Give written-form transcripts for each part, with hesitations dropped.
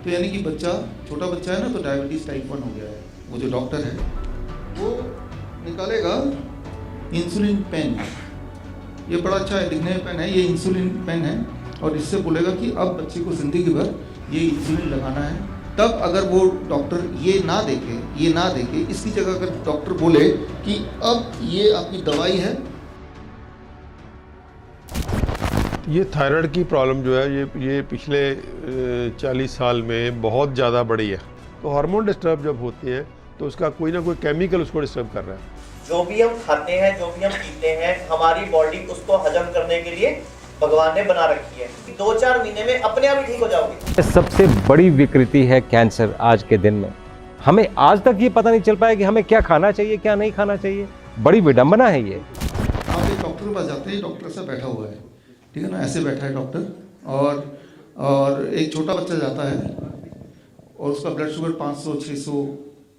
तो यानी कि बच्चा, छोटा बच्चा है ना, तो डायबिटीज़ टाइप 1 हो गया है। वो जो डॉक्टर है वो निकालेगा इंसुलिन पेन। ये बड़ा अच्छा है, दिखने में पेन है, ये इंसुलिन पेन है, और इससे बोलेगा कि अब बच्चे को ज़िंदगी भर ये इंसुलिन लगाना है। तब अगर वो डॉक्टर ये ना देखे, इसकी जगह अगर डॉक्टर बोले कि अब ये आपकी दवाई है। ये थायराइड की प्रॉब्लम जो है ये पिछले 40 साल में बहुत ज़्यादा बढ़ी है। तो हार्मोन डिस्टर्ब जब होते हैं तो उसका कोई ना कोई केमिकल उसको डिस्टर्ब कर रहा है। जो भी हम खाते हैं, जो भी हम पीते हैं, हमारी बॉडी उसको हजम करने के लिए भगवान ने बना रखी है। 2-4 महीने में अपने आप ही ठीक हो जाओगे। सबसे बड़ी विकृति है कैंसर आज के दिन में। हमें आज तक ये पता नहीं चल पाया कि हमें क्या खाना चाहिए, क्या नहीं खाना चाहिए। बड़ी विडंबना है ये। आप एक डॉक्टर के पास जाते हैं, डॉक्टर से बैठा हुआ है, ठीक है ना, ऐसे बैठा है डॉक्टर, और एक छोटा बच्चा जाता है और उसका ब्लड शुगर 500-600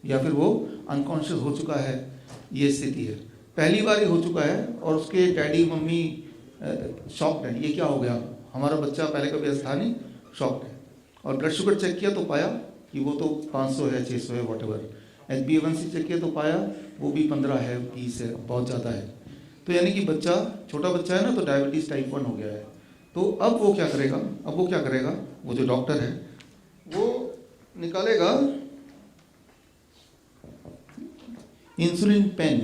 या फिर वो अनकॉन्शियस हो चुका है, ये स्थिति है। पहली बार ये हो चुका है और उसके डैडी मम्मी शॉक्ड है, ये क्या हो गया, हमारा बच्चा पहले कभी ऐसा था नहीं, शॉक्ड है। और ब्लड शुगर चेक किया तो पाया कि वो तो 500 है, 600 है, वॉटेवर। HbA1c चेक किया तो पाया वो भी 15 है, 20 है, बहुत ज़्यादा है। तो यानी कि बच्चा, छोटा बच्चा है ना, तो डायबिटीज़ टाइप 1 हो गया है। तो अब वो क्या करेगा, वो जो डॉक्टर है वो निकालेगा इंसुलिन पेन।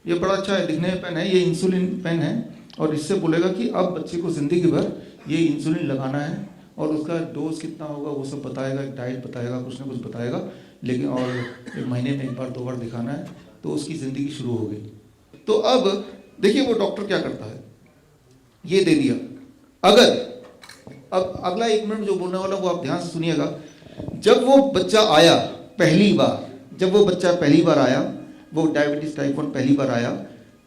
ये बड़ा अच्छा है, दिखने में पेन है, ये इंसुलिन पेन है, और इससे बोलेगा कि अब बच्चे को ज़िंदगी भर ये इंसुलिन लगाना है, और उसका डोज कितना होगा वो सब बताएगा, डाइट बताएगा, कुछ ना कुछ बताएगा, लेकिन और 1 महीने में 1 बार 2 बार दिखाना है, तो उसकी ज़िंदगी शुरू हो गई। तो अब देखिए वो डॉक्टर क्या करता है, ये दे दिया। अगर अब अगला 1 मिनट जो बोलने वाला वो आप ध्यान से सुनिएगा। जब वो बच्चा आया पहली बार आया, वो डायबिटीज़ टाइप 1 पहली बार आया,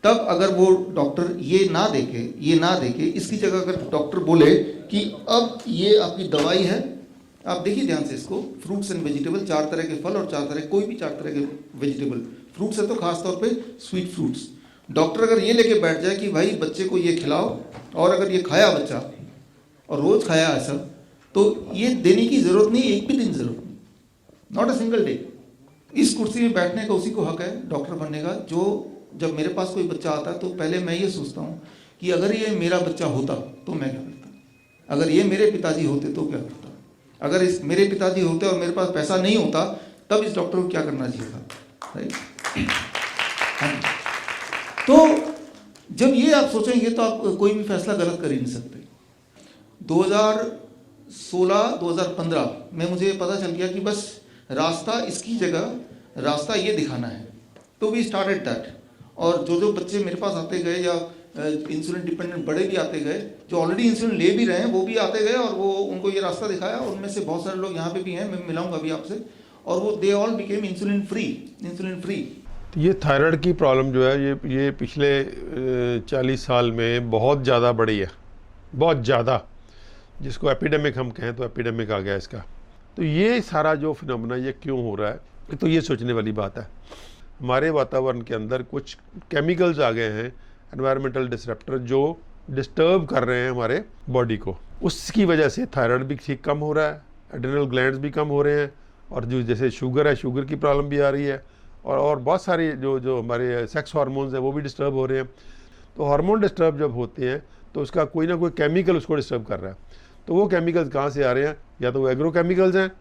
तब अगर वो डॉक्टर ये ना देखे, इसकी जगह अगर डॉक्टर बोले कि अब ये आपकी दवाई है। आप देखिए ध्यान से इसको, फ्रूट्स एंड वेजिटेबल, 4 तरह के फल और 4 तरह, कोई भी 4 तरह के वेजिटेबल, फ्रूट्स है तो खासतौर पे स्वीट फ्रूट्स। डॉक्टर अगर ये लेके बैठ जाए कि भाई बच्चे को ये खिलाओ, और अगर ये खाया बच्चा और रोज़ खाया ऐसा, तो ये देने की ज़रूरत नहीं, एक भी दिन ज़रूरत नहीं, नॉट अ सिंगल डे। इस कुर्सी में बैठने का उसी को हक है डॉक्टर बनने का। जो जब मेरे पास कोई बच्चा आता है तो पहले मैं ये सोचता हूँ कि अगर ये मेरा बच्चा होता तो मैं क्या करता, अगर ये मेरे पिताजी होते तो क्या करता, अगर इस मेरे पिताजी होते और मेरे पास पैसा नहीं होता तब इस डॉक्टर को क्या करना चाहिए था, राइट। तो जब ये आप सोचेंगे तो आप कोई भी फैसला गलत कर ही नहीं सकते। 2016-2015 में मुझे पता चल गया कि बस रास्ता, इसकी जगह रास्ता ये दिखाना है, तो वी स्टार्टेड दैट। और जो बच्चे मेरे पास आते गए, या इंसुलिन डिपेंडेंट बड़े भी आते गए, जो ऑलरेडी इंसुलिन ले भी रहे हैं वो भी आते गए, और वो उनको ये रास्ता दिखाया। उनमें से बहुत सारे लोग यहाँ पे भी हैं, मैं मिलाऊंगा अभी आपसे, और वो they all became insulin free. तो ये थायराइड की प्रॉब्लम जो है ये पिछले 40 साल में बहुत ज़्यादा बढ़ी है, बहुत ज़्यादा, जिसको एपिडेमिक हम कहें तो एपिडेमिक आ गया इसका। तो ये सारा जो फिनोमेना ये क्यों हो रहा है, तो ये सोचने वाली बात है। हमारे वातावरण के अंदर कुछ केमिकल्स आ गए हैं, एनवायरमेंटल डिसरप्टर, जो डिस्टर्ब कर रहे हैं हमारे बॉडी को। उसकी वजह से थायराइड भी ठीक कम हो रहा है, एड्रिनल ग्लैंड्स भी कम हो रहे हैं, और जो जैसे शुगर है, शुगर की प्रॉब्लम भी आ रही है, और बहुत सारी जो हमारे सेक्स हार्मोन्स हैं वो भी डिस्टर्ब हो रहे हैं। तो हार्मोन डिस्टर्ब जब होते हैं तो उसका कोई ना कोई केमिकल उसको डिस्टर्ब कर रहा है। तो वो केमिकल्स कहाँ से आ रहे हैं, या तो वो एग्रो केमिकल्स हैं,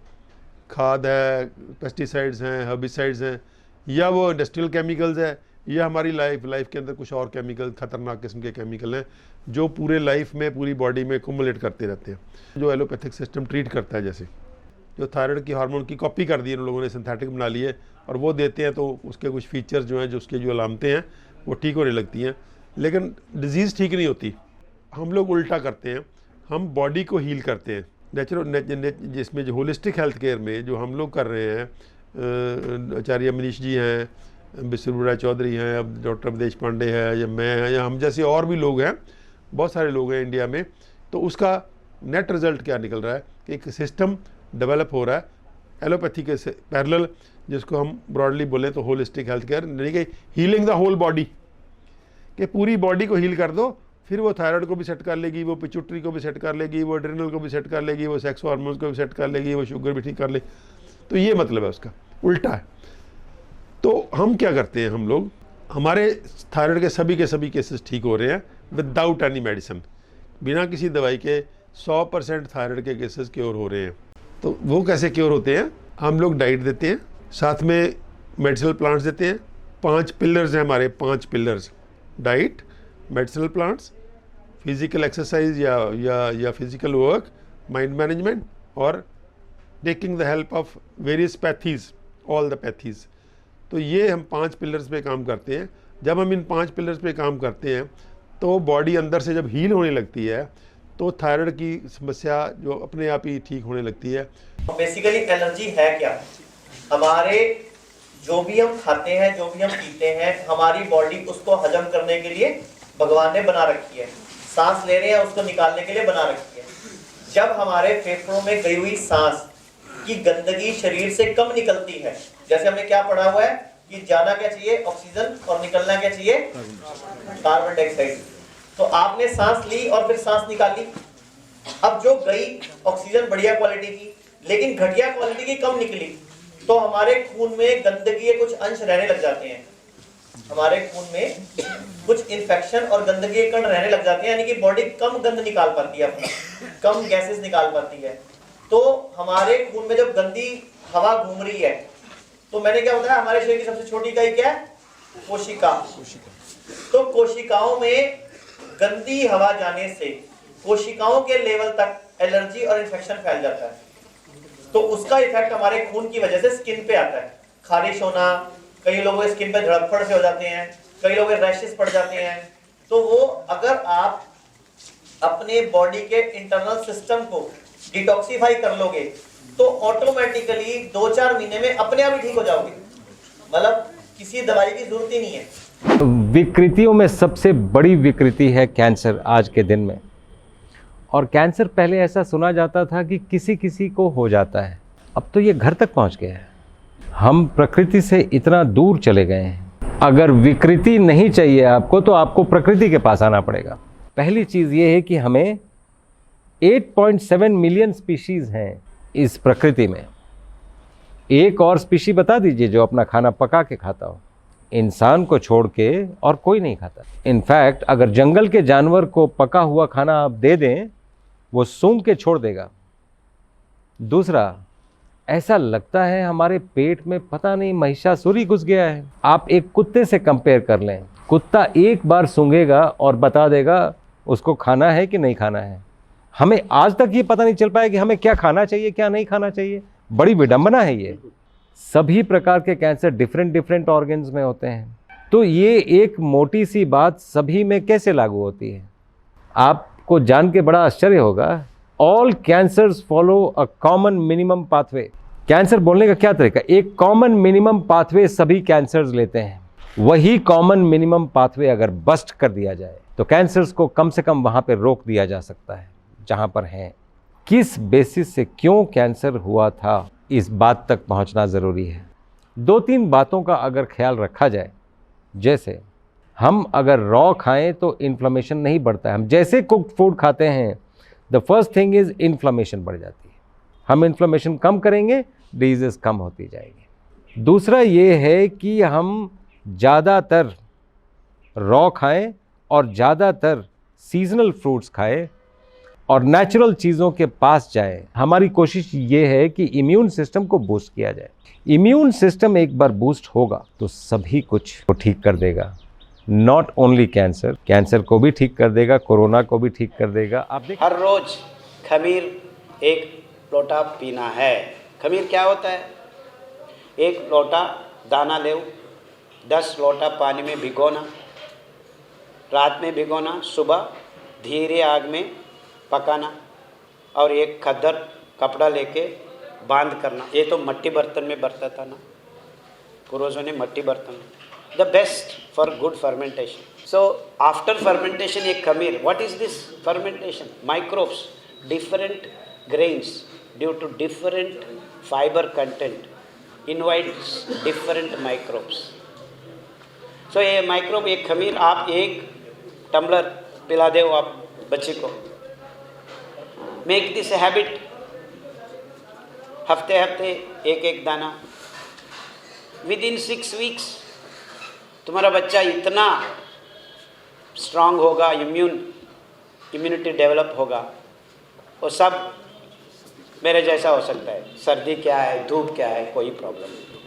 खाद है, पेस्टिसाइड्स हैं, हर्बिसाइड्स हैं, या वो इंडस्ट्रियल केमिकल्स है, या हमारी लाइफ के अंदर कुछ और केमिकल, खतरनाक किस्म के केमिकल हैं जो पूरे लाइफ में, पूरी बॉडी में कुमुलेट करते रहते हैं। जो एलोपैथिक सिस्टम ट्रीट करता है, जैसे जो थायराइड की हार्मोन की कॉपी कर दी है उन लोगों ने, सिंथेटिक बना लिए और वो देते हैं, तो उसके कुछ फीचर्स जो हैं, जो उसके जो अलामतें हैं वो ठीक होने लगती हैं, लेकिन डिजीज़ ठीक नहीं होती। हम लोग उल्टा करते हैं, हम बॉडी को हील करते हैं जिसमें जो होलिस्टिक हेल्थ केयर में जो हम लोग कर रहे हैं, आचार्य मनीष जी हैं, बिस्रुराय चौधरी हैं, अब डॉक्टर अवधेश पांडे है, या मैं हैं, या हम जैसे और भी लोग हैं, बहुत सारे लोग हैं इंडिया में। तो उसका नेट रिज़ल्ट क्या निकल रहा है कि एक सिस्टम डेवलप हो रहा है एलोपैथी के पैरेलल, जिसको हम ब्रॉडली बोलें तो होलिस्टिक हेल्थ केयर, यानी कि हीलिंग द होल बॉडी, कि पूरी बॉडी को हील कर दो, फिर वो थायराइड को भी सेट कर लेगी, वो पिट्यूटरी को भी सेट कर लेगी, वो एड्रिनल को भी सेट कर लेगी, वो सेक्स हार्मोन्स को भी सेट कर लेगी, वो शुगर भी ठीक कर लेगी। तो ये मतलब है उसका, उल्टा है। तो हम क्या करते हैं, हम लोग, हमारे थायराइड के सभी केसेस ठीक हो रहे हैं विदाउट एनी मेडिसिन, बिना किसी दवाई के 100% थायराइड के केसेस क्योर हो रहे हैं। तो वो कैसे क्योर होते हैं? हम लोग डाइट देते हैं, साथ में मेडिसिनल प्लांट्स देते हैं। 5 पिलर्स हैं हमारे, 5 pillars: diet, medicinal plants, physical exercise या फिजिकल वर्क, माइंड मैनेजमेंट, और taking the help of various pathies, all the pathies. तो ये हम 5 पिलर्स पे काम करते हैं। जब हम इन 5 पिलर्स पे काम करते हैं तो बॉडी अंदर से जब हील होने लगती है तो थायराइड की समस्या जो अपने आप ही ठीक होने लगती है। बेसिकली एलर्जी है क्या? हमारे जो भी हम खाते हैं, जो भी हम पीते हैं, हमारी बॉडी उसको हजम करने के लिए भगवान ने बना रखी है। सांस ले रहे हैं, उसको निकालने के लिए बना रखी है। जब हमारे फेफड़ों में गई हुई सांस की गंदगी शरीर से कम निकलती है, जैसे हमने क्या पढ़ा हुआ है कि जाना क्या चाहिए ऑक्सीजन और निकलना क्या चाहिए कार्बन डाइऑक्साइड। तो आपने सांस ली और फिर सांस निकाली, अब जो गई ऑक्सीजन बढ़िया क्वालिटी की, लेकिन घटिया क्वालिटी की कम निकली, तो हमारे खून में गंदगी के कुछ अंश रहने लग जाते हैं। हमारे खून में कुछ इन्फेक्शन और गंदगी के कण रहने लग जाते हैं, यानी कि बॉडी कम गंद निकाल पाती है, अपना कम गैसेस निकाल पाती है। तो हमारे खून में जब गंदी हवा घूम रही है, तो मैंने क्या बताया, हमारे शरीर की सबसे छोटी इकाई क्या है? कोशिका। तो कोशिकाओं में गंदी हवा जाने से कोशिकाओं के लेवल तक एलर्जी और इन्फेक्शन फैल जाता है। तो उसका इफेक्ट हमारे खून की वजह से स्किन पे आता है, खारिश होना, कई लोगों के स्किन पे झड़कफड़ से हो जाते हैं, कई लोगों के रैशेस पड़ जाते हैं। तो वो अगर आप अपने बॉडी के इंटरनल सिस्टम को डिटॉक्सिफाई कर लोगे तो ऑटोमेटिकली 2-4 महीने में अपने आप ही ठीक हो जाओगे, मतलब किसी दवाई की जरूरत ही नहीं है। विकृतियों में सबसे बड़ी विकृति है कैंसर आज के दिन में। और कैंसर पहले ऐसा सुना जाता था कि किसी किसी को हो जाता है, अब तो ये घर तक पहुंच गया है। हम प्रकृति से इतना दूर चले गए हैं। अगर विकृति नहीं चाहिए आपको तो आपको प्रकृति के पास आना पड़ेगा। पहली चीज़ ये है कि हमें 8.7 मिलियन स्पीशीज़ हैं इस प्रकृति में। एक और स्पीशी बता दीजिए जो अपना खाना पका के खाता हो। इंसान को छोड़ के और कोई नहीं खाता। इनफैक्ट अगर जंगल के जानवर को पका हुआ खाना आप दे दें, वो सूंघ के छोड़ देगा। दूसरा, ऐसा लगता है हमारे पेट में पता नहीं महिषासुर ही घुस गया है। आप एक कुत्ते से कंपेयर कर लें, कुत्ता एक बार सूंघेगा और बता देगा उसको खाना है कि नहीं खाना है। हमें आज तक ये पता नहीं चल पाया कि हमें क्या खाना चाहिए, क्या नहीं खाना चाहिए। बड़ी विडंबना है ये। सभी प्रकार के कैंसर डिफरेंट ऑर्गन्स में होते हैं। तो ये एक मोटी सी बात सभी में कैसे लागू होती है? आपको जान के बड़ा आश्चर्य होगा, all cancers follow a common minimum pathway. Cancer बोलने का क्या तरीका? एक कॉमन मिनिमम पाथवे सभी कैंसर्स लेते हैं। वही कॉमन मिनिमम पाथवे अगर बस्ट कर दिया जाए तो कैंसर्स को कम से कम वहाँ पे रोक दिया जा सकता है जहाँ पर हैं। किस बेसिस से क्यों कैंसर हुआ था, इस बात तक पहुंचना ज़रूरी है। 2-3 बातों का अगर ख्याल रखा जाए, जैसे हम अगर रॉ खाएं तो इन्फ्लेमेशन नहीं बढ़ता है। हम जैसे कुक्ड फूड खाते हैं, the first thing is inflammation बढ़ जाती है। हम इन्फ्लेमेशन कम करेंगे, डिजीज़ कम होती जाएगी। दूसरा ये है कि हम ज़्यादातर रॉ खाएं और ज़्यादातर सीजनल फ्रूट्स खाएं और नेचुरल चीज़ों के पास जाए। हमारी कोशिश ये है कि इम्यून सिस्टम को बूस्ट किया जाए। इम्यून सिस्टम एक बार बूस्ट होगा तो सभी कुछ को ठीक कर देगा। नॉट ओनली कैंसर, कैंसर को भी ठीक कर देगा, कोरोना को भी ठीक कर देगा। आप देखिए, हर रोज खमीर 1 लोटा पीना है। खमीर क्या होता है? 1 लोटा दाना ले, 10 लोटा पानी में भिगोना, रात में भिगोना, सुबह धीरे आग में पकाना और एक खद्दर कपड़ा लेके बांध करना। ये तो मट्टी बर्तन में बरता था ना, पूर्वजों ने मट्टी बर्तन। The best for good fermentation. So after fermentation ये खमीर, what is this fermentation? Microbes, different grains due to different fibre content invites different microbes. So ये माइक्रोब, एक खमीर आप 1 टम्बलर पिला दो आप बच्चे को। मेक दिस हैबिट, हफ्ते हफ्ते एक एक दाना। विद इन 6 वीक्स तुम्हारा बच्चा इतना स्ट्रांग होगा, इम्यूनिटी डेवलप होगा, वो सब मेरे जैसा हो सकता है। सर्दी क्या है, धूप क्या है, कोई प्रॉब्लम नहीं।